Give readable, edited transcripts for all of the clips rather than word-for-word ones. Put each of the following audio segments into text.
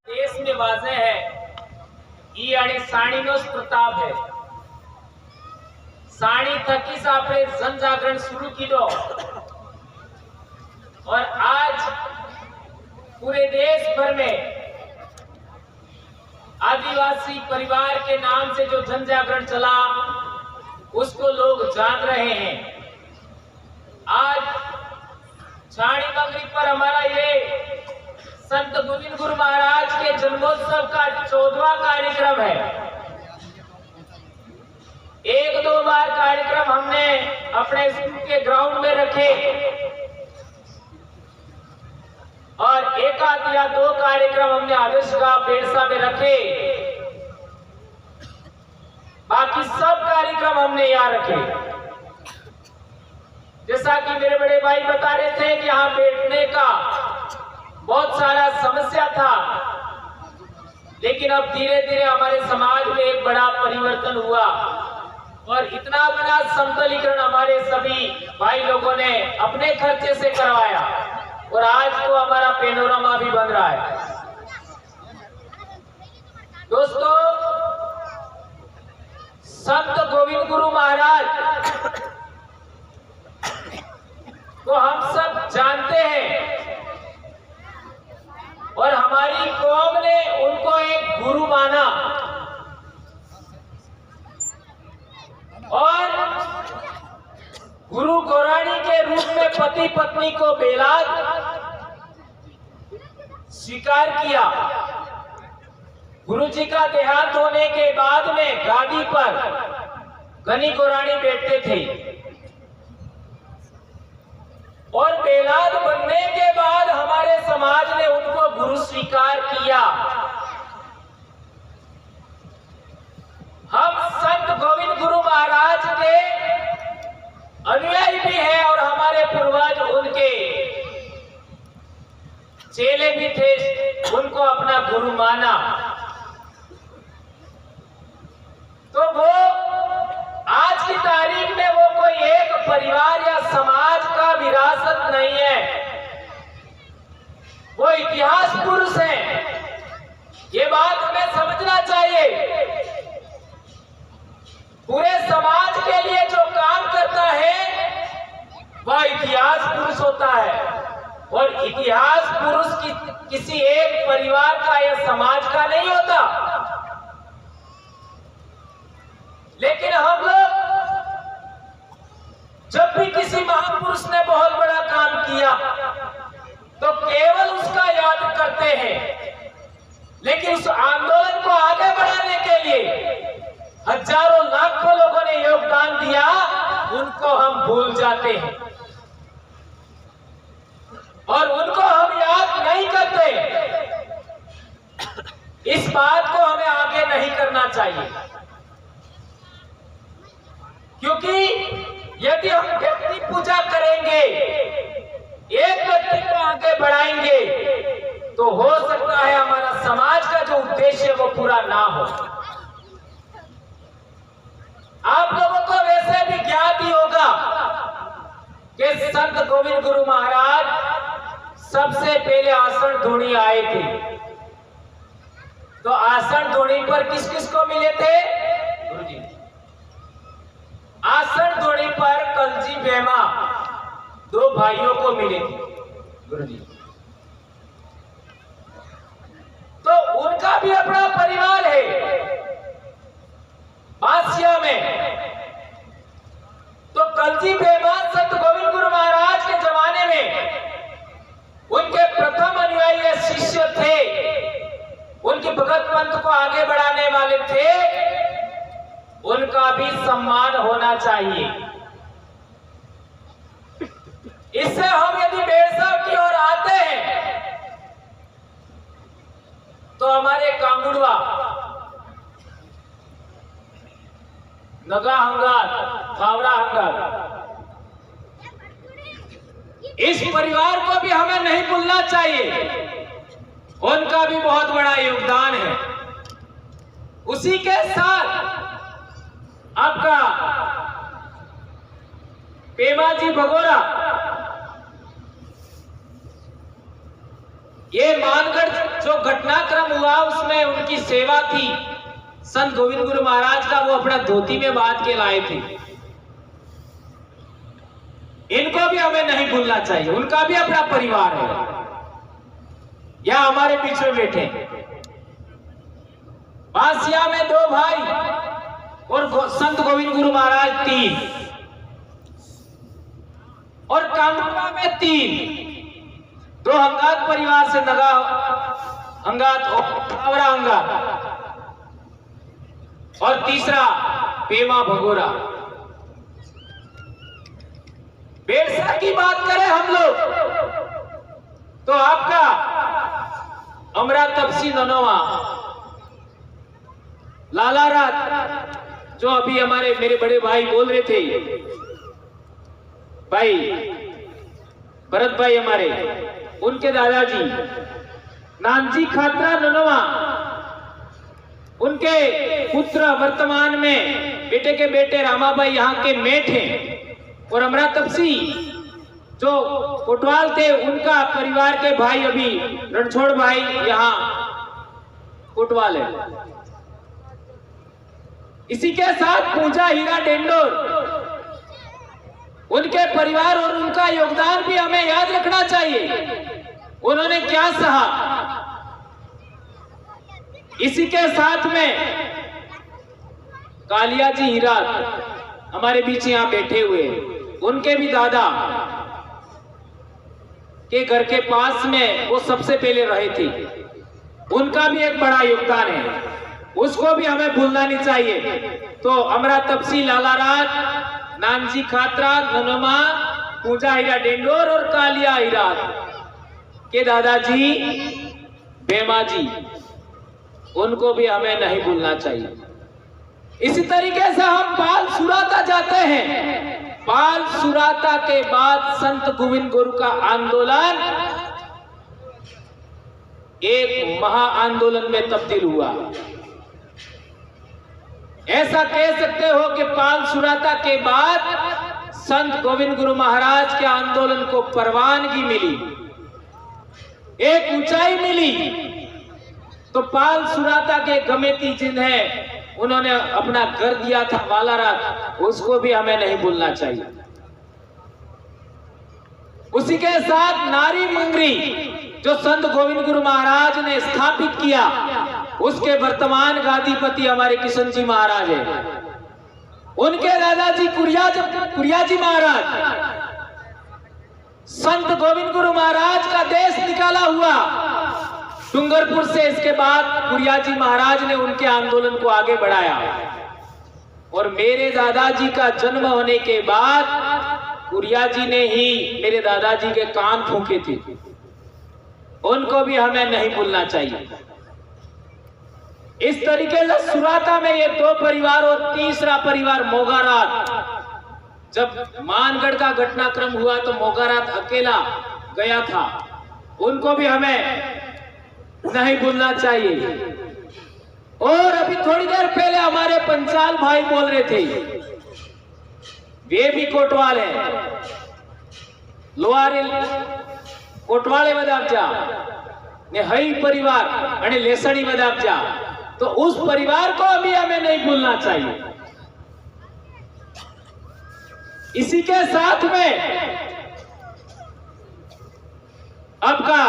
देश में वाजे है ई आणि साणीनोच प्रताप है। साणी थकीच आपने जनजागरण शुरू किया और आज पूरे देश भर में आदिवासी परिवार के नाम से जो जन जागरण चला उसको लोग जान रहे हैं। आज छाणी मंगरी पर हमारा ये संत गोविंद गुरु महाराज के जन्मोत्सव का 14वां कार्यक्रम है। एक दो बार कार्यक्रम हमने अपने स्कूल के ग्राउंड में रखे और एक आध या दो कार्यक्रम हमने आदर्श गांव बेरसा में रखे। बाकी सब कार्यक्रम हमने यहाँ रखे। जैसा कि मेरे बड़े भाई बता रहे थे कि यहाँ बैठने का बहुत सारा समस्या था, लेकिन अब धीरे धीरे हमारे समाज में एक बड़ा परिवर्तन हुआ और इतना बड़ा समतलीकरण हमारे सभी भाई लोगों ने अपने खर्चे से करवाया और आज तो हमारा पेनोरामा भी बन रहा है। दोस्तों, संत गोविंद गुरु महाराज को हम सब जानते हैं और हमारी कौम ने उनको एक गुरु माना और गुरु गौराणी के रूप में पति पत्नी को बेलाद स्वीकार किया। गुरु जी का देहांत होने के बाद में गादी पर गनी गौराणी बैठते थे और बेलाद बनने के बाद हमारे समाज ने उनको गुरु स्वीकार किया। हम संत गोविंद गुरु महाराज के अनुयायी भी हैं और हमारे पूर्वज उनके चेले भी थे, उनको अपना गुरु माना। तो वो आज की तारीख में वो कोई एक परिवार या समाज का विरासत नहीं है, वो इतिहास पुरुष है। ये बात हमें समझना चाहिए। पूरे समाज के लिए जो काम करता है वह इतिहास पुरुष होता है और इतिहास पुरुष किसी एक परिवार का या समाज का नहीं होता। लेकिन हम लोग जब भी किसी महापुरुष ने बहुत बड़ा काम किया तो केवल उसका याद करते हैं, लेकिन उस आंदोलन को आगे बढ़ाने के लिए हजारों लाखों लोगों ने योगदान दिया, उनको हम भूल जाते हैं और उनको हम याद नहीं करते। इस बात को हमें आगे नहीं करना चाहिए, क्योंकि यदि हम व्यक्ति पूजा करेंगे, एक व्यक्ति को आगे बढ़ाएंगे, तो हो सकता है हमारा समाज का जो उद्देश्य है वो पूरा ना हो। आप लोगों को वैसे भी ज्ञात ही होगा कि संत गोविंद गुरु महाराज सबसे पहले आसन धूनी आए थे। तो आसन धूनी पर किस किस को मिले थे? गुरु जी। आसन धूनी पर कलजी बेमा दो भाइयों को मिले थे गुरु जी। तो उनका भी अपना परिवार है बासिया में। तो कलजी बेमा संत गोविंद गुरु महाराज के जमाने में उनके प्रथम अनुयायी शिष्य थे, उनकी भगत पंथ को आगे बढ़ाने वाले थे। उनका भी सम्मान होना चाहिए। इससे हम यदि बेरसा की ओर आते हैं तो हमारे कांगुड़वा, नगा हंगार, खावड़ा हंगार, इस परिवार को भी हमें नहीं भूलना चाहिए। उनका भी बहुत बड़ा योगदान है। उसी के साथ आपका पेमाजी भगोरा घटनाक्रम हुआ उसमें उनकी सेवा थी संत गोविंद गुरु महाराज का, वो अपना धोती में बांध के लाए थे। इनको भी हमें नहीं भूलना चाहिए, उनका भी अपना परिवार है, या हमारे बीच में बैठे। बासिया में 2 भाई और संत गोविंद गुरु महाराज 3, और कामरूपा में 3, 2 अंगात परिवार से नगा अंगात और अंगात, और तीसरा पेमा भगोरा। बेरसा की बात करें हम लोग तो आपका अमरा तपसी ननोवा लाला रात, जो अभी हमारे मेरे बड़े भाई बोल रहे थे, भाई भरत भाई हमारे, उनके दादाजी नानजी खातरा ननोवा, उनके पुत्र वर्तमान में बेटे के बेटे रामाबाई यहाँ के मेट हैं, और अमरा तपसी जो कोटवाल थे उनका परिवार के भाई अभी रणछोड़ भाई यहाँ कोटवाल है। इसी के साथ पूजा हीरा डेंडोर, उनके परिवार और उनका योगदान भी हमें याद रखना चाहिए, उन्होंने क्या सहा। इसी के साथ में कालिया जी हीरा हमारे बीच यहाँ बैठे हुए, उनके भी दादा के घर के पास में वो सबसे पहले रहे थे, उनका भी एक बड़ा योगदान है, उसको भी हमें भूलना नहीं चाहिए। तो अमरा तपसी, लाला रात, नानजी खातरा, ननमा, पूजा हीरा डेंडोर और कालिया हीरा के दादाजी बेमा जी, उनको भी हमें नहीं भूलना चाहिए। इसी तरीके से हम पाल सुराता जाते हैं। पाल सुराता के बाद संत गोविंद गुरु का आंदोलन एक महा आंदोलन में तब्दील हुआ। ऐसा कह सकते हो कि पाल सुराता के बाद संत गोविंद गुरु महाराज के आंदोलन को परवानगी मिली, एक ऊंचाई मिली। तो पाल सुराता के गमेती जिन्हें उन्होंने अपना घर दिया था वालारात, उसको भी हमें नहीं भूलना चाहिए। उसी के साथ नारी मंगरी जो संत गोविंद गुरु महाराज ने स्थापित किया, उसके वर्तमान गादीपति हमारे किशन जी महाराज है। उनके दादाजी कुरिया जी महाराज संत गोविंद गुरु महाराज का देश निकाला हुआ डूंगरपुर से। इसके बाद कुरिया जी महाराज ने उनके आंदोलन को आगे बढ़ाया, और मेरे दादाजी का जन्म होने के बाद कुरिया जी ने ही मेरे दादाजी के कान फूंके थे, उनको भी हमें नहीं भूलना चाहिए। इस तरीके से सुराता में ये 2 परिवार और तीसरा परिवार मोगारात, जब मानगढ़ का घटनाक्रम हुआ तो मोगारात अकेला गया था, उनको भी हमें नहीं भूलना चाहिए। और अभी थोड़ी देर पहले हमारे पंचाल भाई बोल रहे थे, वे भी कोटवाल है, लोहारे कोटवाले बदाबजा ने हई परिवार अने लेसड़ी बदाबजा, तो उस परिवार को अभी हमें नहीं भूलना चाहिए। इसी के साथ में अब का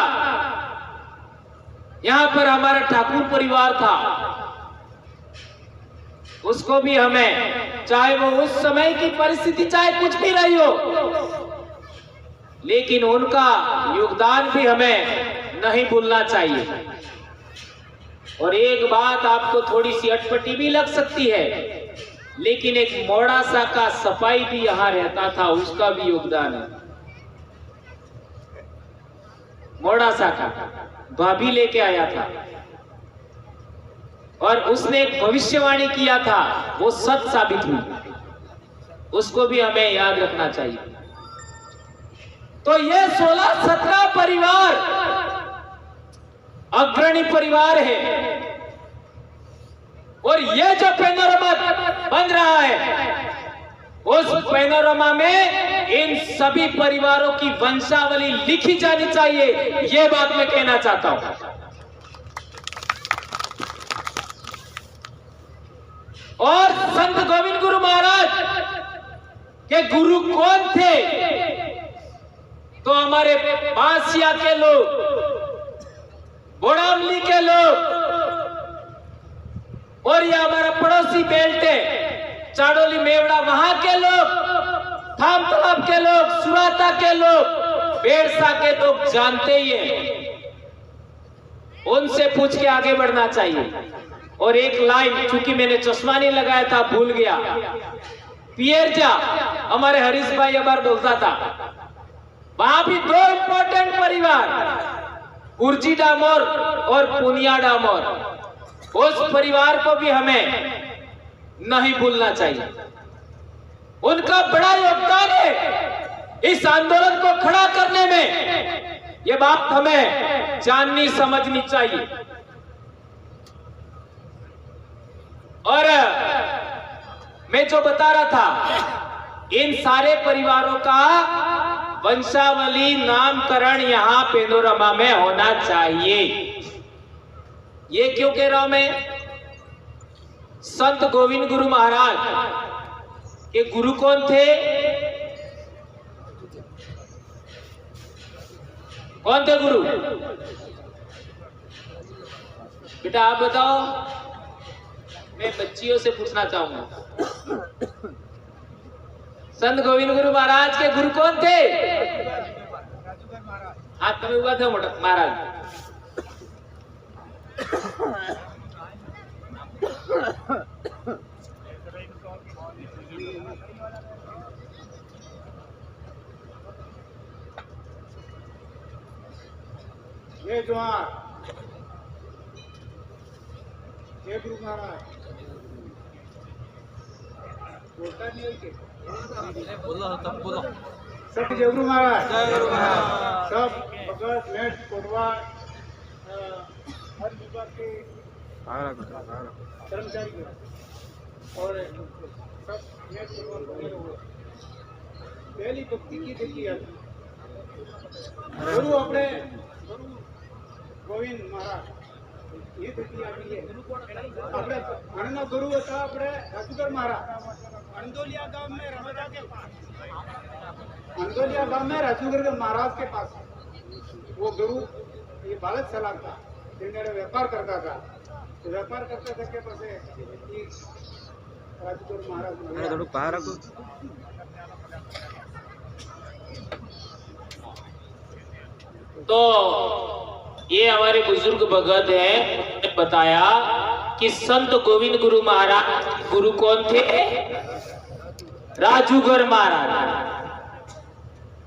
यहां पर हमारा ठाकुर परिवार था, उसको भी हमें, चाहे वो उस समय की परिस्थिति चाहे कुछ भी रही हो, लेकिन उनका योगदान भी हमें नहीं भूलना चाहिए। और एक बात आपको थोड़ी सी अटपटी भी लग सकती है, लेकिन एक मोड़ासा का सफाई भी यहां रहता था, उसका भी योगदान है। मोड़ासा का भाभी लेके आया था, और उसने एक भविष्यवाणी किया था, वो सच साबित हुई, उसको भी हमें याद रखना चाहिए। तो ये 16-17 परिवार अग्रणी परिवार है, और ये जो पैनोरमा बन रहा है, उस पैनोरमा में इन सभी परिवारों की वंशावली लिखी जानी चाहिए, ये बात मैं कहना चाहता हूं। और संत गोविंद गुरु महाराज के गुरु कौन थे? तो हमारे बासिया के लोग, बोड़ावली के लोग, और ये हमारा पड़ोसी बेल्ट है चाड़ोली मेवड़ा, वहां के लोग, थाम तालाब के लोग, सुराता के लोग, बेरसा के लोग जानते ही हैं। उनसे पूछ के आगे बढ़ना चाहिए। और एक लाइन, चूंकि मैंने चश्मा नहीं लगाया था, भूल गया, पियरजा हमारे हरीश भाई अबार बोलता था, वहां भी दो इंपॉर्टेंट परिवार, उर्जी डामोर और पुनिया डामोर, उस परिवार को भी हमें नहीं भूलना चाहिए। उनका बड़ा योगदान है इस आंदोलन को खड़ा करने में, ये बात हमें जाननी समझनी चाहिए। और मैं जो बता रहा था, इन सारे परिवारों का वंशावली नामकरण यहां पेनोरमा में होना चाहिए। ये क्यों कह रहा हूं मैं? संत गोविंद गुरु महाराज के गुरु कौन थे? कौन थे गुरु? बेटा आप बताओ, मैं बच्चियों से पूछना चाहूंगा। संत गोविंद गुरु महाराज के गुरु कौन थे? हाथ में हुआ था महाराज। जय जोहार, जय गुरु महाराज। बोलता नहीं है कि बोलो तब बोलो। सब जय गुरु महाराज, जय गुरु महाराज। सब भगत नेट कोटवा हर विभाग के कर्मचारी और सब नेट कोटवा पहली भक्ति की देखी है गुरु अपने गुरु गोविंद महाराज ये देखी आती है। अपने अनना गुरु था अपने राजूगर महाराज, अंदोलिया गांव में रमजा के पास, अंदोलिया गांव में राजूगर महाराज के पास वो गुरु ये बालक सलाम था, जिन्होंने व्यापार करता था, तो व्यापार करते थे के पास राजूगर महाराज। तो ये हमारे बुजुर्ग भगत हैं, उन्होंने बताया कि संत गोविंद गुरु महाराज गुरु कौन थे? राजूगर महाराज।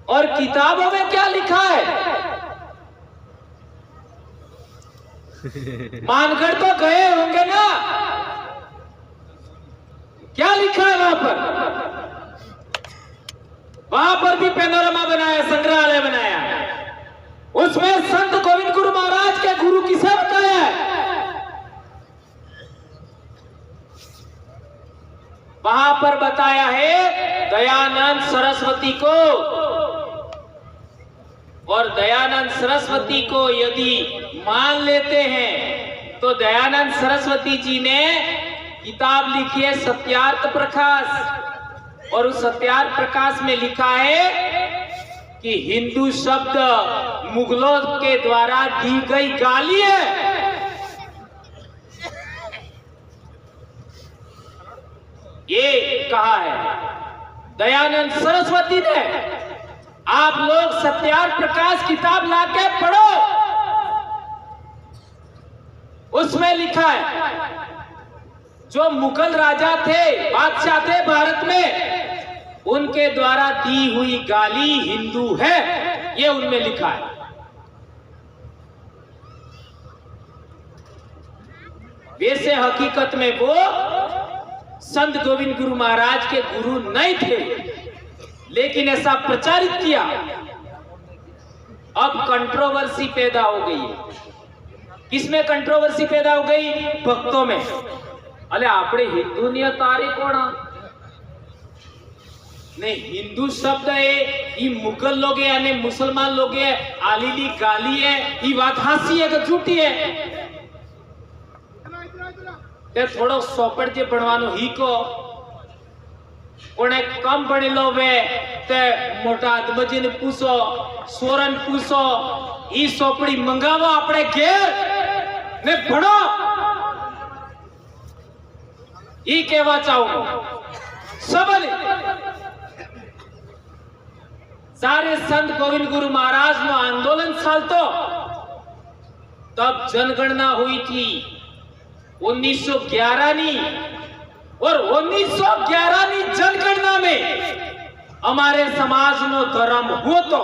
और किताबों में क्या लिखा है? मानगढ़ तो गए होंगे ना, क्या लिखा है वहां पर? वहां पर भी पेनोरमा बनाया, संग्रहालय बनाया, उसमें संत गोविंद गुरु महाराज के गुरु किसे बताया है? वहां पर बताया है दयानंद सरस्वती को। और दयानंद सरस्वती को यदि मान लेते हैं तो दयानंद सरस्वती जी ने किताब लिखी है सत्यार्थ प्रकाश, और उस सत्यार्थ प्रकाश में लिखा है कि हिंदू शब्द मुगलों के द्वारा दी गई गाली है। ये कहा है दयानंद सरस्वती ने। आप लोग सत्यार्थ प्रकाश किताब लाके पढ़ो, उसमें लिखा है जो मुगल राजा थे, बादशाह थे भारत में, उनके द्वारा दी हुई गाली हिंदू है, ये उनमें लिखा है। वैसे हकीकत में वो संत गोविंद गुरु महाराज के गुरु नहीं थे, लेकिन ऐसा प्रचारित किया। अब कंट्रोवर्सी पैदा हो गई है। किसमें कंट्रोवर्सी पैदा हो गई? भक्तों में। अरे आपने हिंदू नहीं तारे कौन? नहीं, हिंदू शब्द है ये मुगल लोग है यानी मुसलमान लोग है, आलीली गाली है, ये बात हासी है कि झूठी है? તે થોડો સોપડ જે ભણવાનો હીકો કોને કમ ભણેલો વે તે મોટા આદમજીને પૂછો સોરન પૂછો ઈ સોપડી મંગાવો આપણે ઘેર ને ભણો ઈ કહેવા ચાહું सबल सारे संत गोविंद गुरु महाराज नो आंदोलन चालतो तब जनगणना हुई थी 1911 नी और 1911 नी जनगणना में हमारे समाज नो धर्म हो तो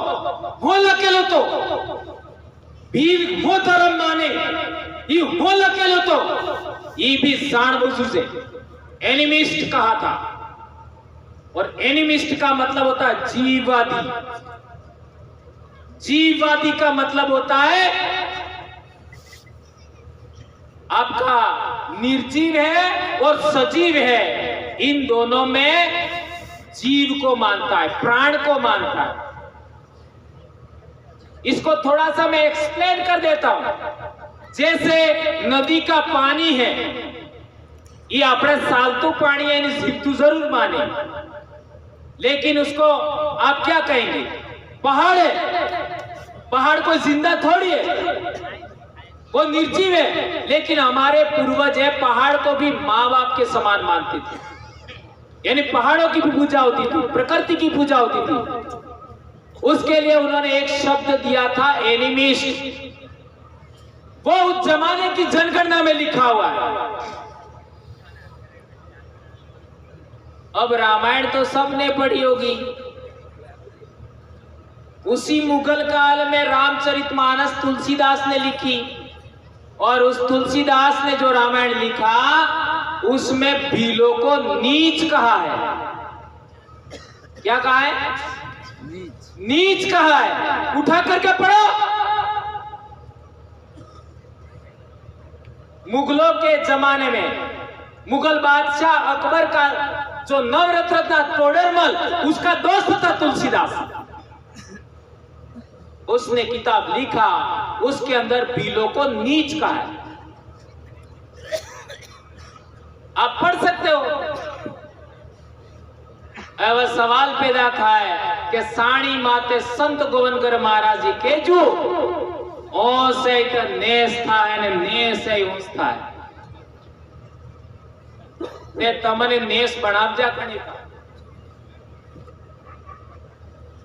हो लकेलो तो भी हो धर्म माने ये हो लकेलो तो ये भी जानबूझ से एनिमिस्ट कहा था और एनिमिस्ट का मतलब होता है जीववादी। जीववादी का मतलब होता है आपका निर्जीव है और सजीव है, इन दोनों में जीव को मानता है, प्राण को मानता है। इसको थोड़ा सा मैं एक्सप्लेन कर देता हूं। जैसे नदी का पानी है, ये अपने सालतू पानी है, जीवतू जरूर माने, लेकिन उसको आप क्या कहेंगे? पहाड़ है, पहाड़ कोई जिंदा थोड़ी है, वो निर्जीव है। लेकिन हमारे पूर्वज है पहाड़ को भी माँ बाप के समान मानते थे, यानी पहाड़ों की भी पूजा होती थी, प्रकृति की पूजा होती थी। उसके लिए उन्होंने एक शब्द दिया था एनिमिस्ट, वो उस जमाने की जनगणना में लिखा हुआ है। अब रामायण तो सबने पढ़ी होगी। उसी मुगल काल में रामचरितमानस तुलसीदास ने लिखी, और उस तुलसीदास ने जो रामायण लिखा उसमें भीलों को नीच कहा है। क्या कहा है? नीच कहा है। उठा करके पढ़ो। मुगलों के जमाने में मुगल बादशाह अकबर का जो नवरत्न था तोडरमल, उसका दोस्त था तुलसीदास। उसने किताब लिखा, उसके अंदर भीलों को नीच कहा है। आप पढ़ सकते हो। वह सवाल पैदा था है कि साणी माते संत गोविंदगर महाराज जी के जो ओ से नेस था ने नेस से ऊंच था તે તમને નેસ બનાવજા કણી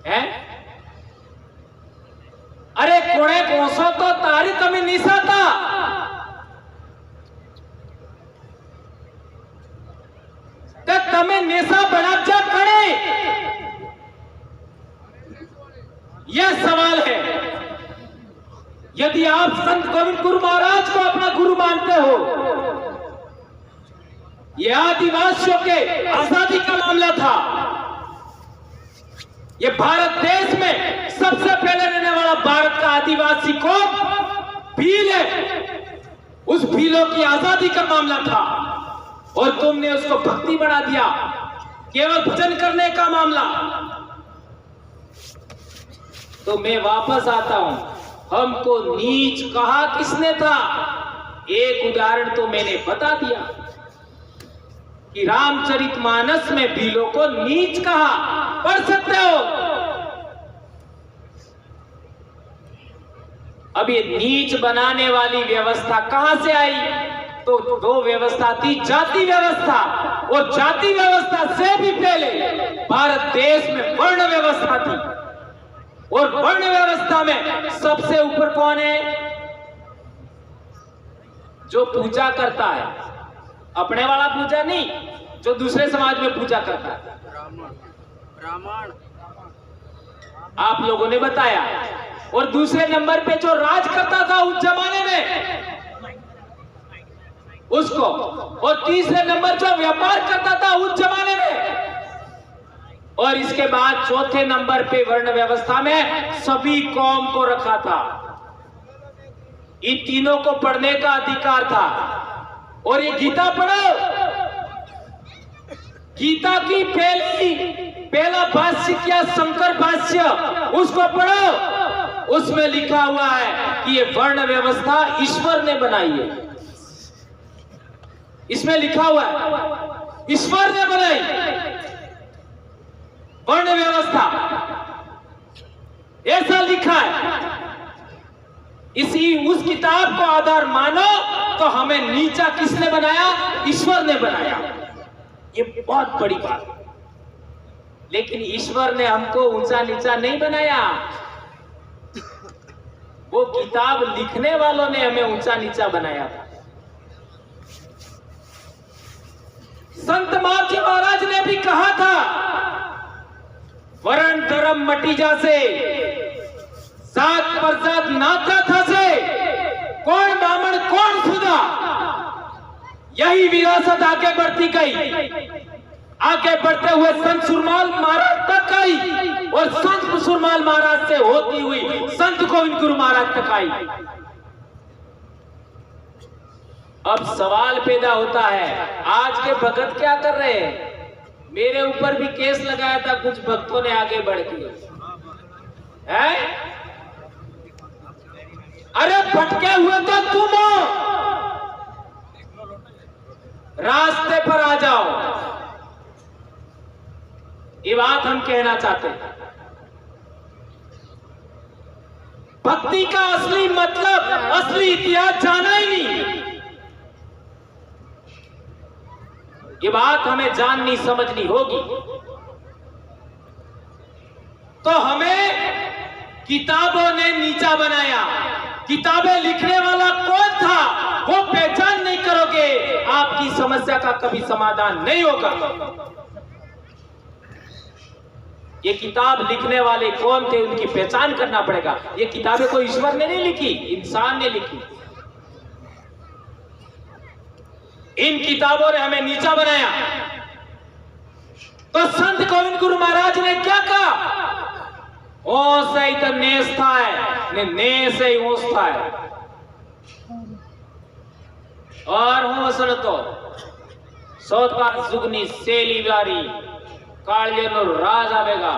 હે? અરે કોણે કોસો તો તારી તમે નિસાતા તે તમે નેસા બનાવજા કણી। यह सवाल है। यदि आप संत गोविंद गुरु महाराज को अपना गुरु मानते हो, यह आदिवासियों के आजादी का मामला था। यह भारत देश में सबसे पहले रहने वाला भारत का आदिवासी कौन? भील है। उस भीलों की आजादी का मामला था, और तुमने उसको भक्ति बना दिया, केवल भजन करने का मामला। तो मैं वापस आता हूं, हमको नीच कहा किसने था? एक उदाहरण तो मैंने बता दिया कि रामचरितमानस में भीलों को नीच कहा। पढ़ सकते हो। अब ये नीच बनाने वाली व्यवस्था कहां से आई? तो दो व्यवस्था थी, जाति व्यवस्था, और जाति व्यवस्था से भी पहले भारत देश में वर्ण व्यवस्था थी। और वर्ण व्यवस्था में सबसे ऊपर कौन है? जो पूजा करता है, अपने वाला पूजा नहीं, जो दूसरे समाज में पूजा करता है। ब्राह्मण आप लोगों ने बताया। और दूसरे नंबर पे जो राज करता था उस जमाने में, उसको। और तीसरे नंबर जो व्यापार करता था उस जमाने में। और इसके बाद चौथे नंबर पे वर्ण व्यवस्था में सभी कौम को रखा था। इन तीनों को पढ़ने का अधिकार था। और ये गीता पढ़ो। गीता की पहला भाष्य क्या? शंकर भाष्य, उसको पढ़ो। उसमें लिखा हुआ है कि ये वर्ण व्यवस्था ईश्वर ने बनाई है। इसमें लिखा हुआ है ईश्वर ने बनाई वर्ण व्यवस्था, ऐसा लिखा है। इसी उस किताब को आधार मानो तो हमें नीचा किसने बनाया? ईश्वर ने बनाया। ये बहुत बड़ी बात है। लेकिन ईश्वर ने हमको ऊंचा नीचा नहीं बनाया, वो किताब लिखने वालों ने हमें ऊंचा नीचा बनाया था। संत मार्जी महाराज ने भी कहा था, वरण धर्म मटी जासे, जात पर जात नाता था से, कौन ब्राह्मण कौन सुधा, यही विरासत आगे बढ़ती गई। आगे बढ़ते हुए संत सुरमाल महाराज तक आई और संत सुरमाल महाराज से होती हुई संत गोविंद गुरु महाराज तक आई। अब सवाल पैदा होता है, आज के भगत क्या कर रहे हैं? मेरे ऊपर भी केस लगाया था कुछ भक्तों ने आगे बढ़ के, है? अरे भटके हुए तो तुम हो, रास्ते पर आ जाओ। ये बात हम कहना चाहते हैं। भक्ति का असली मतलब, असली इतिहास जाना ही नहीं। ये बात हमें जाननी समझनी होगी। तो हमें किताबों ने नीचा बनाया। किताबें लिखने वाला कौन था वो पहचान नहीं करोगे, आपकी समस्या का कभी समाधान नहीं होगा। ये किताब लिखने वाले कौन थे उनकी पहचान करना पड़ेगा। ये किताबें कोई ईश्वर ने नहीं लिखी, इंसान ने लिखी। इन किताबों ने हमें नीचा बनाया। तो संत गोविंद गुरु महाराज ने क्या कहा? ओ सही तो नेस था है, ने से ही ओस था है। और हूं असल तो सौतकार जुगनी सेली वारी काळजे नो राज आवेगा।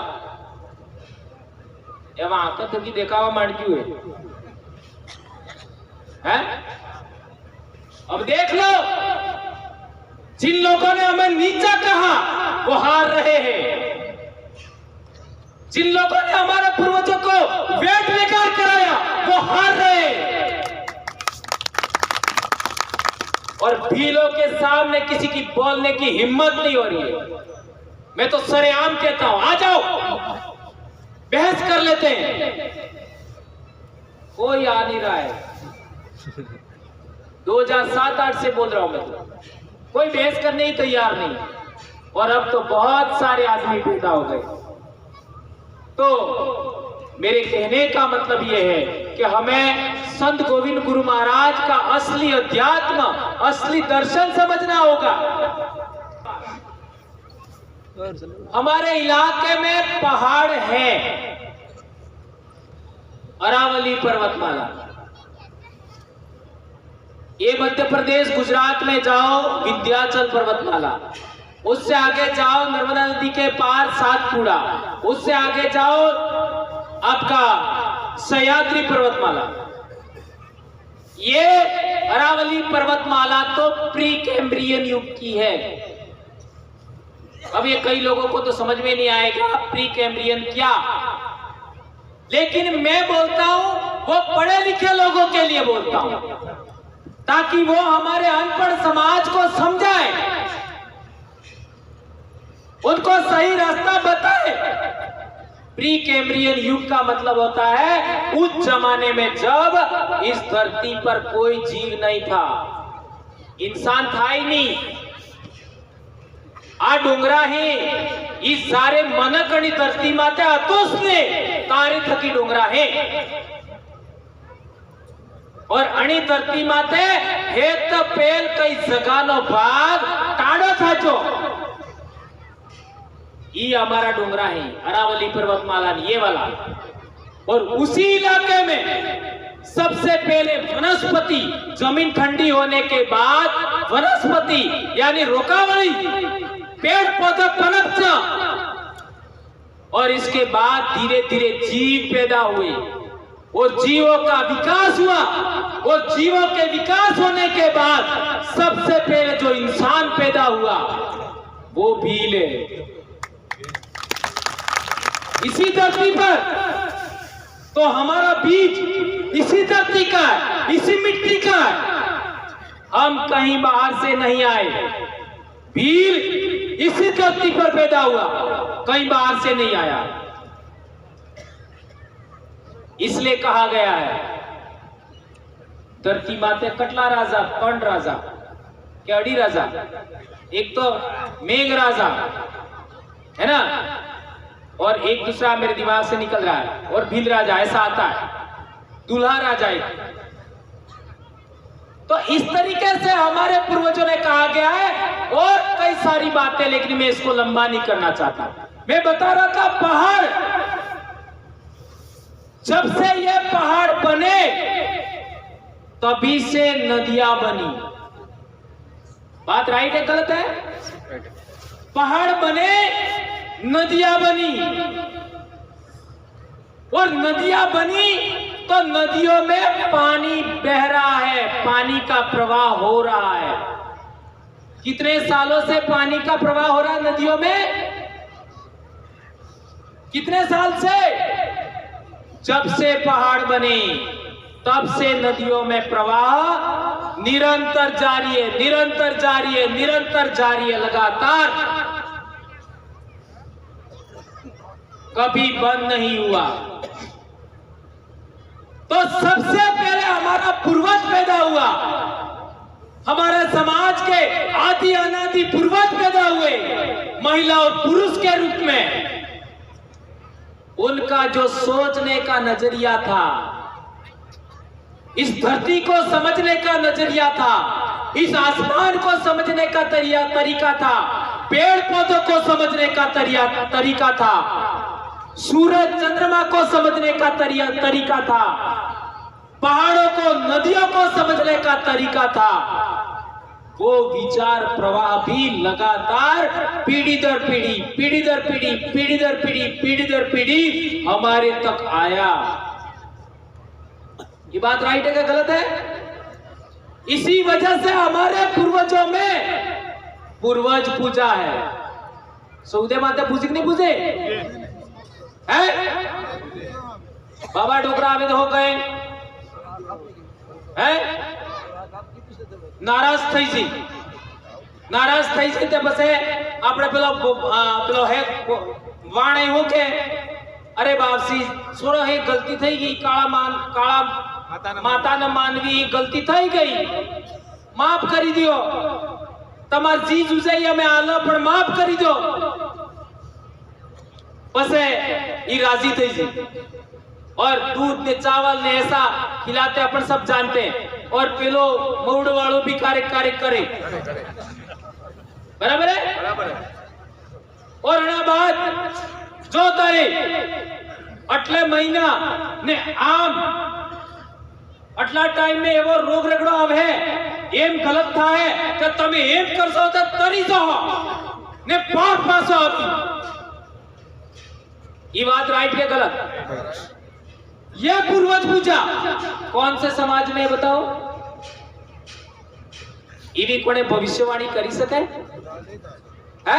एवं आकत की देखावा मांडक्यू है? अब देख लो, जिन लोगों ने हमें नीचा कहा वो हार रहे हैं। जिन लोगों ने हमारे पूर्वजों को वेट लेकर कराया वो हार रहे हैं। और भीलों के सामने किसी की बोलने की हिम्मत नहीं हो रही है। मैं तो सरेआम कहता हूं, आ जाओ बहस कर लेते हैं। कोई आ नहीं रहा है। 2007-8 से बोल रहा हूं मैं तो, कोई बहस करने ही तैयार नहीं। और अब तो बहुत सारे आदमी पैदा हो गए। तो मेरे कहने का मतलब यह है कि हमें संत गोविंद गुरु महाराज का असली अध्यात्म, असली दर्शन समझना होगा। हमारे इलाके में पहाड़ है, अरावली पर्वतमाला। ये मध्य प्रदेश गुजरात में जाओ विंध्याचल पर्वतमाला, उससे आगे जाओ नर्मदा नदी के पार सातपुड़ा, उससे आगे जाओ आपका सह्याद्री पर्वतमाला। ये अरावली पर्वतमाला तो प्री कैम्ब्रियन युग की है। अब ये कई लोगों को तो समझ में नहीं आएगा प्री कैम्ब्रियन क्या, लेकिन मैं बोलता हूं वो पढ़े लिखे लोगों के लिए बोलता हूं, ताकि वो हमारे अनपढ़ समाज को समझाए, उनको सही रास्ता बताए। प्री कैम्ब्रियन युग का मतलब होता है उस जमाने में जब इस धरती पर कोई जीव नहीं था, इंसान था ही नहीं। आ डोंगरा है इस सारे मनकणी धरती माते अतोसने तारे थकी डोंगरा है। और अणी धरती माते हे तो पेल कई जगानो भाग टाड़ो था जो ये हमारा डोंगरा है अरावली पर्वतमाला, ये वाला। और उसी इलाके में सबसे पहले वनस्पति, जमीन ठंडी होने के बाद वनस्पति यानी रोकावली पेड़ पौधा पनपना, और इसके बाद धीरे धीरे जीव पैदा हुए। और जीवों का विकास हुआ, और जीवों के विकास होने के बाद सबसे पहले जो इंसान पैदा हुआ वो भील है। इसी धरती पर तो हमारा बीज इसी धरती का है, इसी मिट्टी का है। हम कहीं बाहर से नहीं आए, भील इसी धरती पर पैदा हुआ, कहीं बाहर से नहीं आया। इसलिए कहा गया है धरती माते कटला राजा, कर्ण राजा, केवड़ी राजा, एक तो मेघ राजा है ना, और एक दूसरा मेरे दिमाग से निकल रहा है, और भील राजा ऐसा आता है, दूल्हा राजा एक। तो इस तरीके से हमारे पूर्वजों ने कहा गया है, और कई सारी बातें, लेकिन मैं इसको लंबा नहीं करना चाहता। मैं बता रहा था पहाड़, जब से ये पहाड़ बने तभी से नदियां बनी। बात राइट है गलत है? पहाड़ बने, नदियां बनी, और नदियां बनी तो नदियों में पानी बह रहा है, पानी का प्रवाह हो रहा है। कितने सालों से पानी का प्रवाह हो रहा है नदियों में? कितने साल से? जब से पहाड़ बने तब से नदियों में प्रवाह निरंतर जारी है, निरंतर जारी है, निरंतर जारी है, लगातार, कभी बंद नहीं हुआ। तो सबसे पहले हमारा पूर्वज पैदा हुआ, हमारे समाज के आदि अनादि पूर्वज पैदा हुए, महिला और पुरुष के रूप में। उनका जो सोचने का नजरिया था, इस धरती को समझने का नजरिया था, इस आसमान को समझने का तरीका था, पेड़ पौधों को समझने का तरीका था, सूरज चंद्रमा को समझने का तरीका था, पहाड़ों को, नदियों को समझने का तरीका था। वो विचार प्रवाह भी लगातार पीढ़ी दर पीढ़ी, पीढ़ी दर पीढ़ी, पीढ़ी दर पीढ़ी, पीढ़ी दर पीढ़ी हमारे तक आया। ये बात राइट है क्या गलत है? इसी वजह से हमारे पूर्वजों में पूर्वज पूजा है। सऊदे माता पूजी नहीं पूजे है? बाबा डोकरा आवेद हो गए है, नाराज થઈ છે, નારાજ થઈ છે તે પછી આપણે પેલો હે વાણ એવું કે અરે બાપસી છોડો હે ગલતી થઈ ગઈ, કાળા માતાને માનવી ગલતી થઈ ગઈ, માફ કરી દો, તમાર જી જુજાઈ અમે આલો પણ માફ કરી દો। પછી ઈ રાજી થઈ છે, और दूध ने चावल ने ऐसा खिलाते अपन सब जानते हैं, और पेलो मऊड़ वालों भी कार्य करे, बराबर है? और एना बाद जो तारे अटले महीना ने आम अटला टाइम में एवो रोग रगड़ो आवे एम गलत था है कि तमे एम करशो तो तरी जाओ ने पाप पासो आवी। ये बात राइट है गलत? यह पूर्वज पूजा कौन से समाज में बताओ? एवी कोने भविष्यवाणी करी सके है?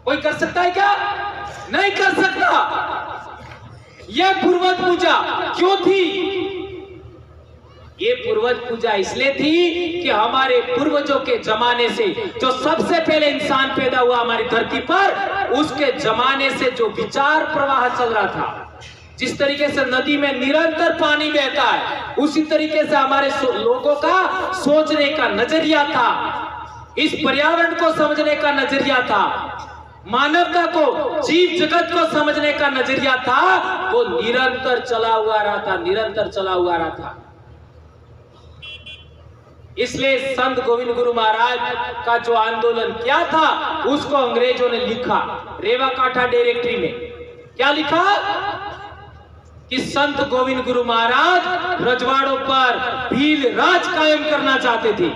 कोई कर सकता है क्या? नहीं कर सकता। यह पूर्वज पूजा क्यों थी? ये पूर्वज पूजा इसलिए थी कि हमारे पूर्वजों के जमाने से जो सबसे पहले इंसान पैदा हुआ हमारी धरती पर, उसके जमाने से जो विचार प्रवाह चल रहा था, जिस तरीके से नदी में निरंतर पानी बहता है, उसी तरीके से हमारे लोगों का सोचने का नजरिया था, इस पर्यावरण को समझने का नजरिया था, मानवता को, जीव जगत को समझने का नजरिया था, वो निरंतर चला हुआ रहा था, निरंतर चला हुआ रहा था। इसलिए संत गोविंद गुरु महाराज का जो आंदोलन क्या था, उसको अंग्रेजों ने लिखा रेवा काठा डायरेक्टरी में। क्या लिखा? कि संत गोविंद गुरु महाराज रजवाड़ों पर भील राज कायम करना चाहते थे।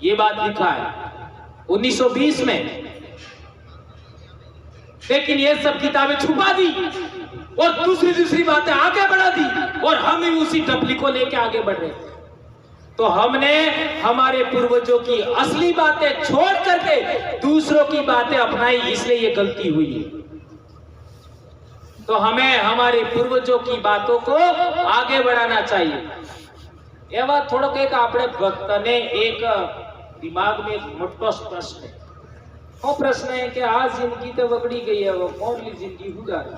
ये बात लिखा है 1920 में। लेकिन ये सब किताबें छुपा दी और दूसरी बातें आगे बढ़ा दी और हम ही उसी टपली को लेके आगे बढ़ रहे थे। तो हमने हमारे पूर्वजों की असली बातें छोड़ करके दूसरों की बातें अपनाई, इसलिए ये गलती हुई है। तो हमें हमारे पूर्वजों की बातों को आगे बढ़ाना चाहिए। एवा थोड़ोक एक આપણે ભક્તને એક દિમાગ में एक મોટો પ્રશ્ન है। वो प्रश्न है कि आ जिंदगी तो बगड़ी गई है, वो मोरली जिंदगी गुजारे।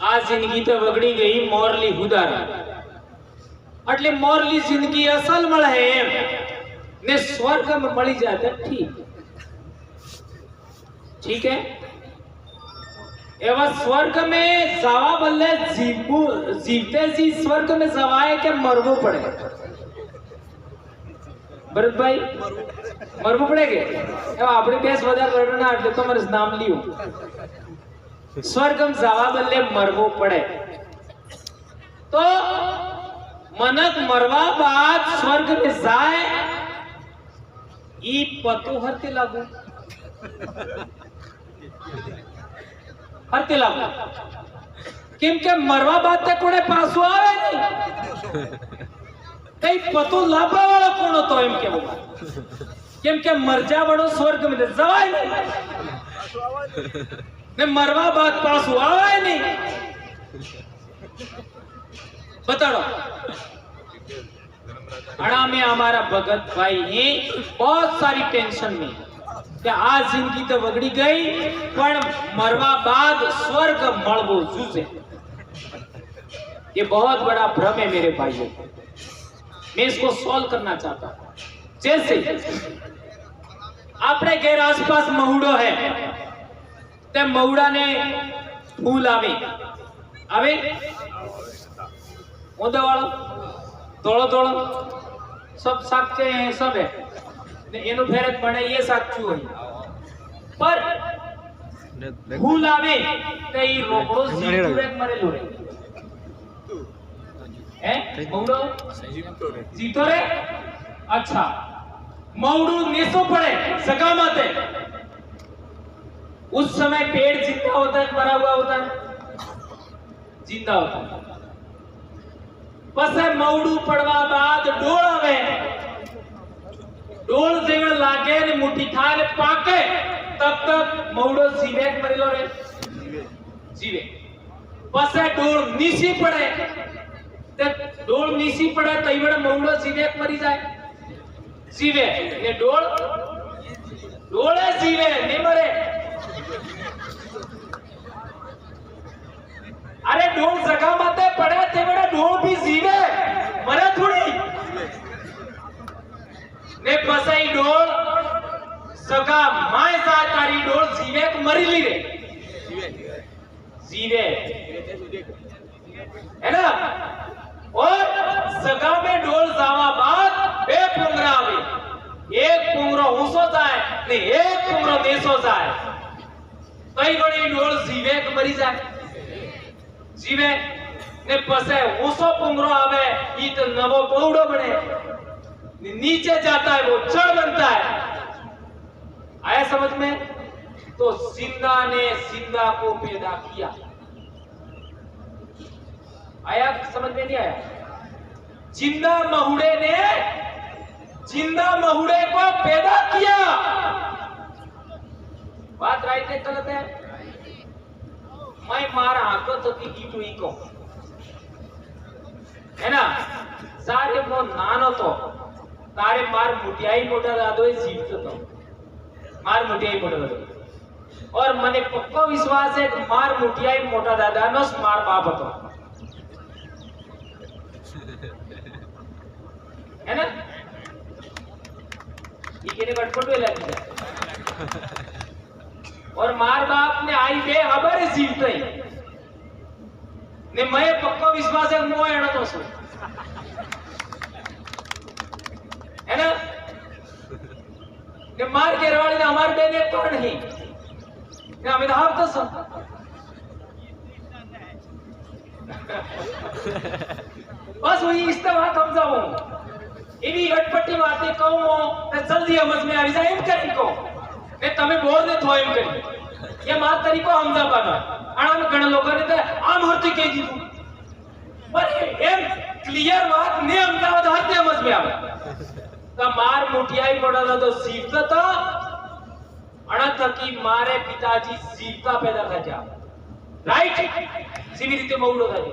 आ जिंदगी तो बगड़ी गई, मोरली गुजारे। એટલે મોરલી जिंदगी असल મળે એમ ને સ્વર્ગ में મળી જાય તો ठीक है। एवं स्वर्ग में जावा बल्ले जीवते जी स्वर्ग में जवाए के मरवो पड़े। भरत भाई मरवो पड़ेगे अपने बेस वजह लड़ना એટલે तो मेरे नाम लियो। स्वर्ग में जावा बल्ले मरवो पड़े तो मनक मरवा बाद स्वर्ग में जाए ई पतो हरते लागू हरते लागू केम के मरवा बात ते कोने पासो आवे नहीं कई पतो लाभा वाला कोण तो एम के बोला केम के मरजा वाળો स्वर्ग में जवाय नहीं ने मरवा बात पासो आवे नहीं। बताओ अड़ा में हमारा भगत भाई ही बहुत सारी टेंशन में कि आज जिंदगी तो बगड़ी गई पर मरवा बाद स्वर्ग मळवो जूझे। ये बहुत बड़ा भ्रम है मेरे भाइयों, मैं इसको सॉल्व करना चाहता हूं। जैसे अपने घर आसपास महुड़ो है ते महुड़ा ने फूल आवे आवे ओंदे वालो तोड़ो तोड़ो सब साचे हैं सब है ने एनु फेरत बने ये साचू है पर फूल आवे ते ई रोकड़ो जीतुरे मरेलो रे हैं मौड़ो जीतो रे। अच्छा मौड़ू नेसो पड़े सगा माते उस समय पेड़ जिंदा होता है मरा हुआ होता है जिंदा होता है। पसे मौड़ू पड़वा बाद डोल आवे डोल जेवण लागे ने मुट्ठी थाय ने पाके तब तक मौड़ो जीवे मरेलो रे जीवे। पसे डोल नीची पड़े ते डोल नीची पड़े तई बड़े मौड़ो जीवे मरी जाए जीवे ने डोल डोले जीवे नहीं मरे। अरे डोल जगह माते पड़े ते बड़े डोल भी जीवे मरे थोड़ी ने पसई डोल सगा माय सा तारी डोल जीवे मरी ली रे जीवे है ना। और सगा में डोल जावा बाद बे पुंगरा आवे, एक पुंगरो ऊंसो जाए ने एक पुंगरो नीचो जाए कई बड़ी डोल जीवे मरी जाए जीवे ने पसे ऊंसो पुंगरो आवे ई तो नवो पौड़ो बने नीचे जाता है वो जड़ बनता है। आया समझ में? तो जिंदा ने जिंदा को पैदा किया। आया समझ में नहीं आया? जिंदा महुड़े ने जिंदा महुड़े को पैदा किया। बात राइट है गलत है? मैं मारा हाथों तो की हुई को है ना सारे वो नानो तो तारे मार मुटियाई मोटा दादो जीवतो तो मार मुटियाई मोटा दादो और मने पक्को विश्वास है कि मार मुटियाई मोटा दादा नो मार बाप હતો है ना ये केने बटपटवे लगी और मार बाप ने आई बे खबर जीवतो ने मैं पक्को विश्वास है मो एणो तो सु है ना ने मार के रवाड़ी ने हमार बेने तो नहीं ने हमें धाव तो सु बस वही इस बात समझाऊं इवी अटपटी बातें कहूं तो जल्दी समझ में आ जाए इन करी को ને તમે બોર ને થો એમ કરી એ માર તરીકો સમજાવવાનો આમ ઘણા લોકોને તો આમ હરતી કહી દીધું પણ એમ ક્લિયર વાત ને સમજાવો તો હાથે સમજ में આવે તો માર મુઠિયાઈ પડેલો તો સીધો તો અણા થકી મારે પિતાજી સીધા પેદા થયા રાઈટ સીવી રીતે મૌડો થાય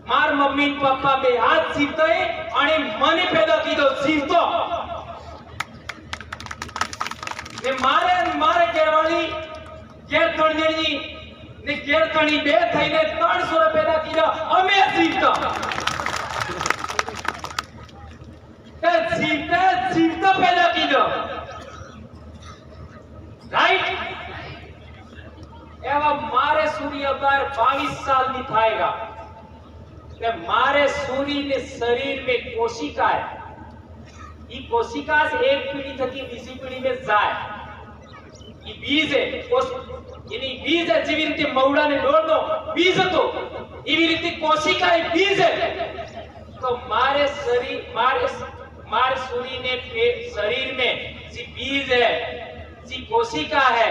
માર મમ્મી પપ્પા બે હાથ સીધો અને મને પેદા કીધો સીધો ને મારે કેરવાળી કેર તણજણી ને કેર તણી બે થઈને 300 પેદા કીધો અમે સીધો તે સીધો પેદા કીધો રાઈટ एवं मारे सूर्य पर 22 साल नहीं थाएगा कि मारे सूर्य ने शरीर में कोशिका है ये कोशिका से एक पीढ़ी थकी दूसरी पीढ़ी में जाए ये बीज है यानी बीज है जीवी रीते मौड़ा ने डोल दो बीज तो ये रीते कोशिका है बीज है तो मारे शरीर मारे सूर्य ने शरीर में जी बीज है जी कोशिका है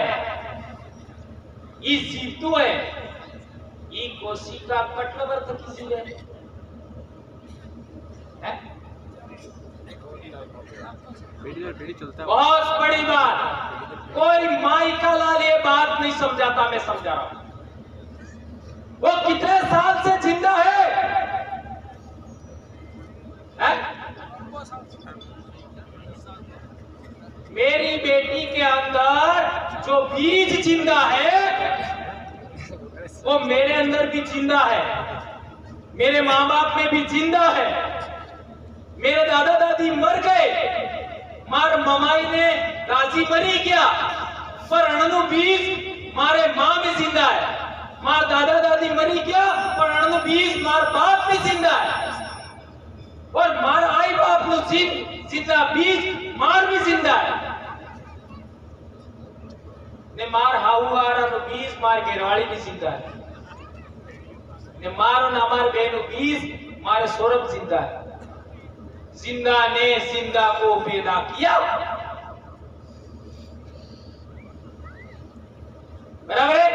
ये जीवतो है ये कोशिका कटल वर्ष की जीव है बहुत बड़ी बात कोई माई का लाल ये बात नहीं समझाता मैं समझा रहा हूं वो कितने साल से जिंदा है? मेरी बेटी के अंदर जो बीज जिंदा है वो मेरे अंदर भी जिंदा है मेरे माँ बाप में भी जिंदा है मेरे दादा दादी मर गए मार ममाई ने दादी मरी गया पर अणनु बीज मारे माँ में जिंदा है मार दादा दादी मरी गया पर अणनु बीज मार बाप में जिंदा है और मार आई बाप नु जिंदा बीज मार भी जिंदा है ने मार हाउआरा नु बीज मार घेरवाड़ी भी जिंदा है ने मारो ना मार बहनु बीज मारे सौरभ जिंदा है जिंदा ने जिंदा को पैदा किया बराबर है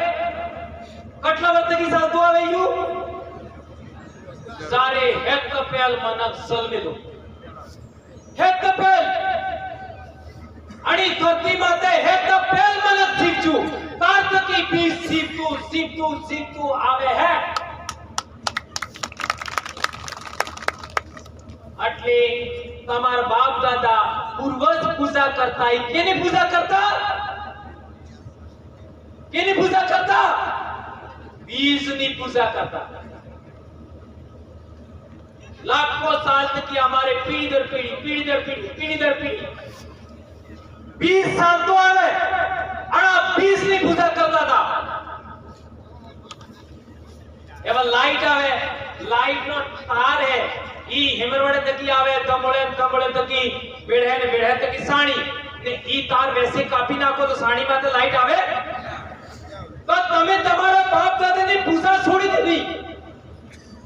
कटला वर्त की साथ दुआ वेयू सारे हेक पेल मनक सल में दो हेक पेल आणि धरती माते हेक पेल मनक सीखचू तार की बीज सीखतू आवे है એટલે તમાર બાપ દાદા પૂર્વજ પૂજા કરતા કેની પૂજા કરતા बीजनी पूजा करता लाखों साल तक की हमारे पीढ़ी दर पीढ़ी 20 साल तो आवे अड़ा 20 ની પૂજા કરતા था एवं लाइट आवे लाइट नो तार है ई हेमरवाड़े तकी आवे तमोड़े तकी बेढ़े तकी साणी ने ई तार वैसे कापी नाखो तो साणी में तो लाइट आवे तो तमे તમારા બાપ દાદાની પૂજા છોડી દીધી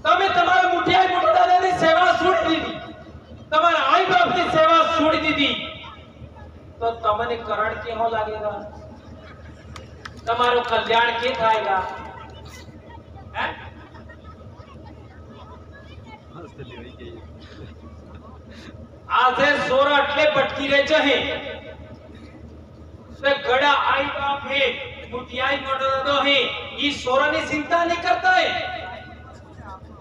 તમે તમારા મુઠિયાઈ મોટા દાદાની સેવા છોડી દીધી તમારા આઈ બાપની સેવા છોડી દીધી तो તમને કરણ કેવો લાગેગા તમારો કલ્યાણ કે થાયગા હે આજે સોરા એટલે ભટકી રહે છે તે ગડા આઈ બાપ હે मुठियाई मोटो है ये सोरा ने चिंता नहीं करता है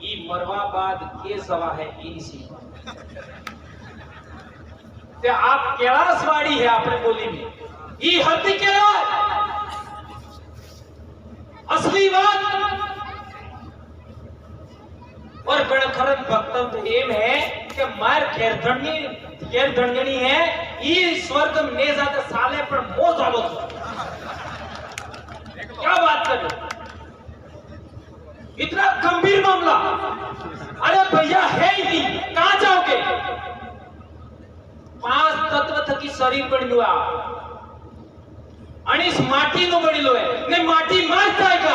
ये मरवा बाद के सवा है इसी ते आप कैलाशवाड़ी है आपने बोली में ये हत्ती क्या असली बात और गणखरन भक्तम एम है कि मार खेरधंगनी है ये स्वर्ग में ने जाते साले पर मोज आलो क्या बात कर रहे इतना गंभीर मामला अरे भैया है ही नहीं कहां जाओगे 5 तत्व थकी शरीर बनेलू आ आणि माटी नो बनेलो है ने माटी मर जाएगा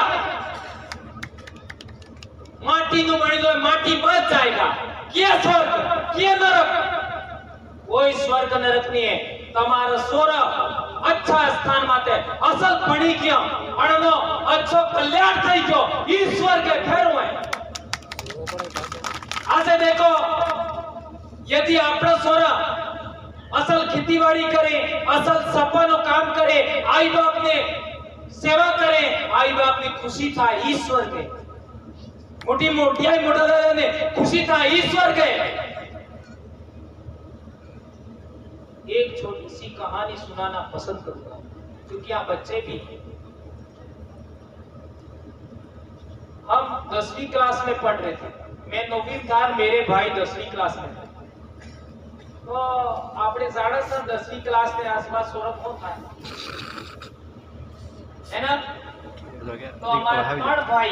माटी नो बनेलो है माटी मर जाएगा क्या स्वर्ग क्या नरक कोई स्वर्ग नरक नहीं है तुम्हारा सोरा अच्छा स्थान माते असल पढ़ी गया अणनो अच्छो कल्याण થઈ ગયો ईश्वर के फेर हुए आज देखो यदि आपनो सोरा असल खेतीबाड़ी करे असल सपनो काम करे आई बाप ने सेवा करे आई बाप ने खुशी था ईश्वर के मोटी मोटियाई मोटा दादा ने खुशी था ईश्वर के। एक छोटी सी कहानी सुनाना पसंद करूंगा क्योंकि आप बच्चे भी हैं। हम 10वीं क्लास में पढ़ रहे थे, मैं 9वीं था, मेरे भाई 10वीं क्लास में थे। तो आपने जाना सर 10वीं क्लास में आसपास सोरत हो था है ना। तो हमारे 3 भाई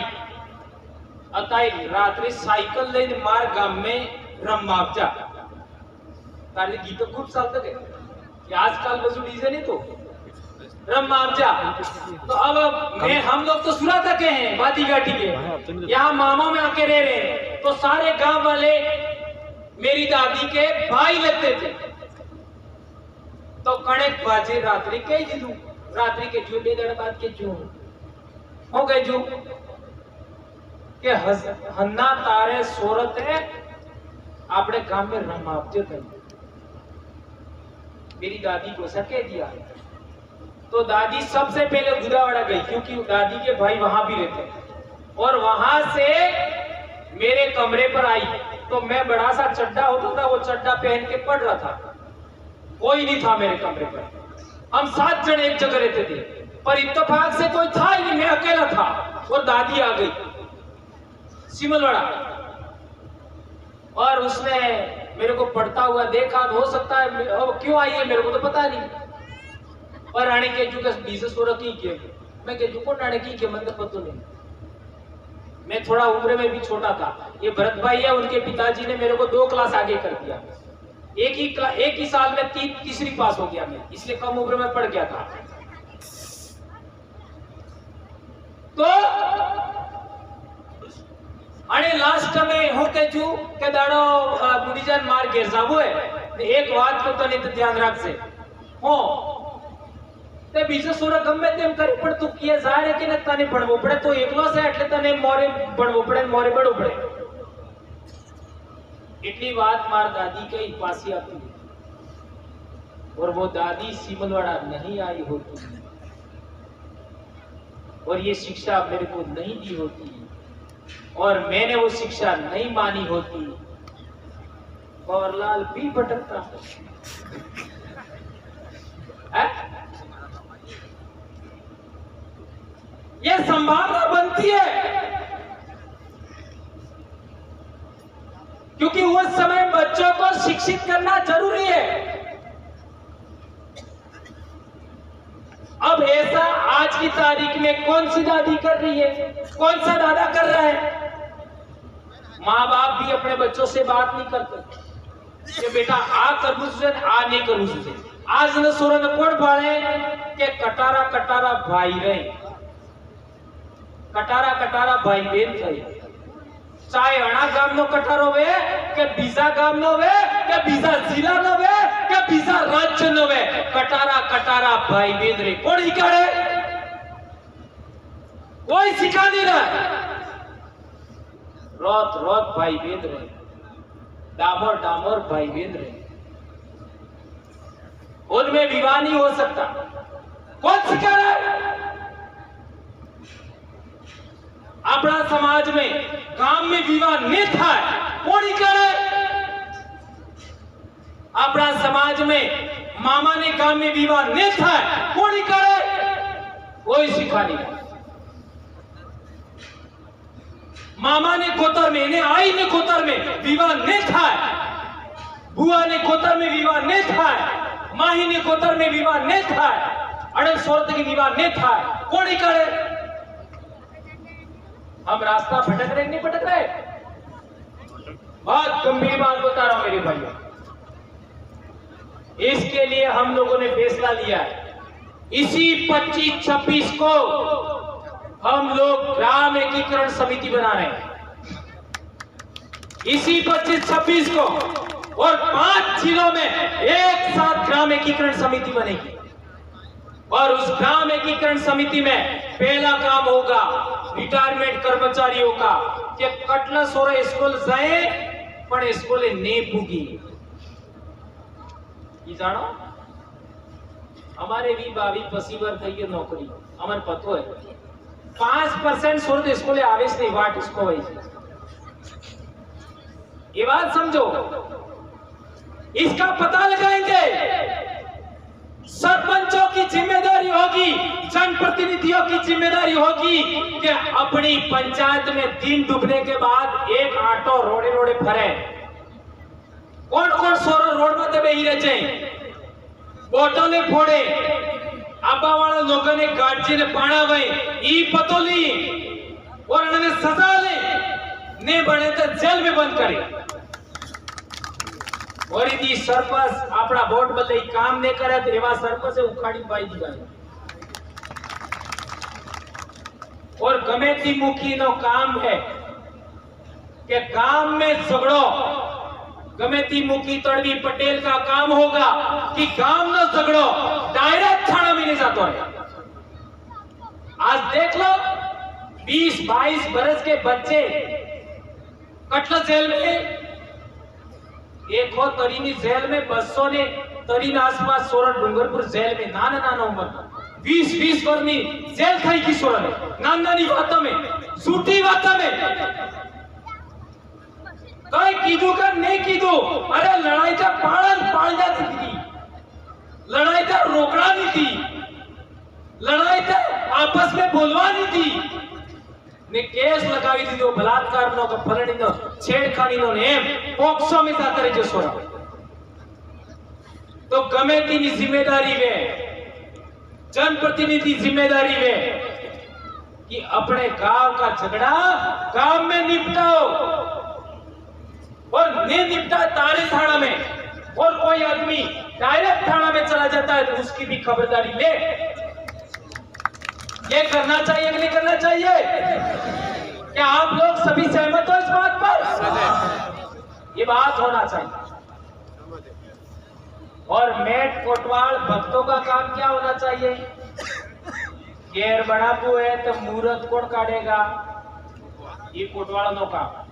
अताई रात्रि साइकिल લઈને માર ગામ में રમવા આવતા तारे गीत खूब चालते थे कि आजकल बजू डीजे नहीं तो रमवा आवजा। तो अब मैं हम लोग तो सुना तके हैं बाती घाटी के यहाँ मामा में आके रह रहे हैं तो सारे गांव वाले मेरी दादी के भाई लगते थे। तो कणक बाजे रात्रि के जीदू रात्रि के जो 2 दिन बाद के जो हो गए जो के हन्ना तारे सोरत है आपने गांव में रमावते थे। मेरी दादी को सके दिया तो दादी सबसे पहले गुदावाड़ा गई क्योंकि दादी के भाई वहां भी रहते और वहां से मेरे कमरे पर आई। तो मैं बड़ा सा चड्डा होता था वो चड्डा पहन के पढ़ रहा था, कोई नहीं था मेरे कमरे पर। हम 7 जने एक जगह रहते थे पर इत्तेफाक से कोई था ही नहीं, मैं अकेला था और दादी आ गई सिमलवाड़ा और उसने मेरे को पढ़ता हुआ देखा। हो सकता है अब क्यों आई है मेरे को तो पता नहीं पर रानी के जो बीजे सोरा की के मैं के को रानी की के मतलब पता नहीं। मैं थोड़ा उम्र में भी छोटा था। ये भरत भाई है उनके पिताजी ने मेरे को 2 क्लास आगे कर दिया। एक ही साल में तीसरी पास हो गया मैं, इसलिए कम उम्र में पढ़ गया था। तो अने लास्ट में हो के जू के दाड़ो बुढ़ीजान मार घेर जावो है एक बात को तने तो ध्यान राख से हो ते बीजे सोरा गમે તેમ કરી પણ તું કે જા રે કે ને તને ભણવો પડે તો એકલો છે એટલે તને મોરે ભણવો પડે મોરે બડવો પડે। इतनी बात मार दादी के पासी आती और वो दादी सीमलवाड़ा नहीं आई होती और ये शिक्षा मेरे को नहीं दी होती और मैंने वो शिक्षा नहीं मानी होती कंवरलाल भी भटकता है। ये संभावना बनती है क्योंकि उस समय बच्चों को शिक्षित करना जरूरी है। अब ऐसा आज की तारीख में कौन सी दादी कर रही है, कौन सा दादा कर रहा है। माँ बाप भी अपने बच्चों से बात नहीं करते कि बेटा आ करवू छे आ नहीं करवू छे। आज ने सोरा ने कोण भाळे के कटारा कटारा भाई रहे कटारा कटारा भाई बेन थई चाहे अणा गाम नो कटारो वे के बीजा गाम नो वे के बीजा जिला नो वे के बीजा राज्य नो वे कटारा कटारा भाई बेन रे कोण हिकाड़े कोई सिखा नहीं रहा। रोत रोत भाई बेन रे डामोर डामोर भाई बेन रे उनमें विवाह नहीं हो सकता। कौन सिखा रहा है। अपना समाज में गांव में विवाह नहीं था कोई करे। अपना समाज में मामा ने गांव में विवाह नहीं था कोई करे कोई सिखा नहीं। मामा ने कोतर में ने आई ने कोतर में विवाह नहीं था बुआ ने कोतर में विवाह नहीं था माही ने कोतर में विवाह नहीं था अड़े सोरत की विवाह नहीं था कोई करे। हम रास्ता भटक रहे नहीं भटक रहे। बहुत गंभीर बात बता रहा हूं मेरे भाइयों। इसके लिए हम लोगों ने फैसला लिया है इसी 25-26 को हम लोग ग्राम एकीकरण समिति बना रहे हैं। इसी 25-26 को और 5 जिलों में एक साथ ग्राम एकीकरण समिति बनेगी। और उस ग्राम एकीकरण समिति में पहला काम होगा रिटायरमेंट कर्मचारियों का कि कटला सोरा स्कूल जाए पण स्कूले ने पूगी। ये जानो हमारे भी 22-25 થઈ ગઈ નોકરી અમને પતો है 5% सोरत स्कूले आवेश नहीं वाट इसको वही ये बात समझो। इसका पता लगाएंगे। सरपंचों की जिम्मेदारी होगी, जनप्रतिनिधियों की जिम्मेदारी होगी कि अपनी पंचायत में दिन डूबने के बाद एक ऑटो रोडे रोडे फरे। कौन कौन सोरा रोड में बेही रहे बोटले फोड़े आबा वाला लोगों ने गाड़ी ने पाना वही ई पतोली और उन्हें सजा ले ने बने तो जेल में बंद करे। और यदि सरपंच अपना वोट बदले काम नहीं करे तो एवं सरपंच उखाड़ी पाई दी जाए। और गमेती मुखी नो काम है कि गांव में झगड़ो गमेती मुखी तड़वी पटेल का काम होगा कि गांव में झगड़ो डायरेक्ट थाना में नहीं जाता है। आज देख लो 20-22 बरस के बच्चे कटला जेल में एक हो तरीनी जेल में 200 ने तरीन आसपास सोरठ डूंगरपुर जेल में नाना नाना उम्र 20-20 वर्षनी जेल थई की सोरठ नानी बातों में झूठी बातों में कई कीधु का नहीं कीधु। अरे लड़ाई का पालन पाल जाती थी, लड़ाई का रोकड़ा नहीं थी, लड़ाई का आपस में बोलवा नहीं थी ने केस लगावी दीधो बलात्कार नो का फलनी नो छेड़खानी नो ने पोक्सो में जाता रहे जो सोरा। तो कमेटी की जिम्मेदारी वे जनप्रतिनिधि जिम्मेदारी वे कि अपने गांव का झगड़ा गांव में निपटाओ और नहीं निपटा तारे थाना में और कोई आदमी डायरेक्ट थाना में चला जाता है तो उसकी भी खबरदारी ले। ये करना चाहिए कि नहीं करना चाहिए? क्या आप लोग सभी सहमत हो इस बात पर? ये बात होना चाहिए। और मेट कोटवाल भक्तों का काम क्या होना चाहिए? केर बनाबू है तो मुहूर्त कौन काटेगा? ये कोटवाल नो काम।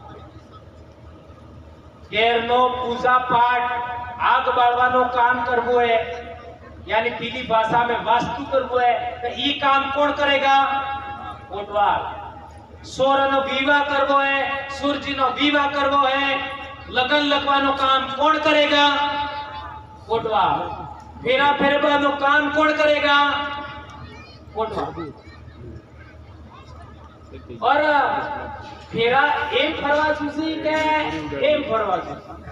केर नो पूजा पाठ आग बाळवानो काम करवो है यानी पीली भाषा में वास्तु करवो है तो ये काम कौन करेगा? कोटवाल। सोरा नो विवाह करवो है, सूरजी नो विवाह करवो है, लगन लगवानो काम कौन करेगा? कोटवाल। फेरा फेरवा नो काम कौन करेगा? कोटवाल। और फेरा एम फरवा छूसी के एम फरवा छूसी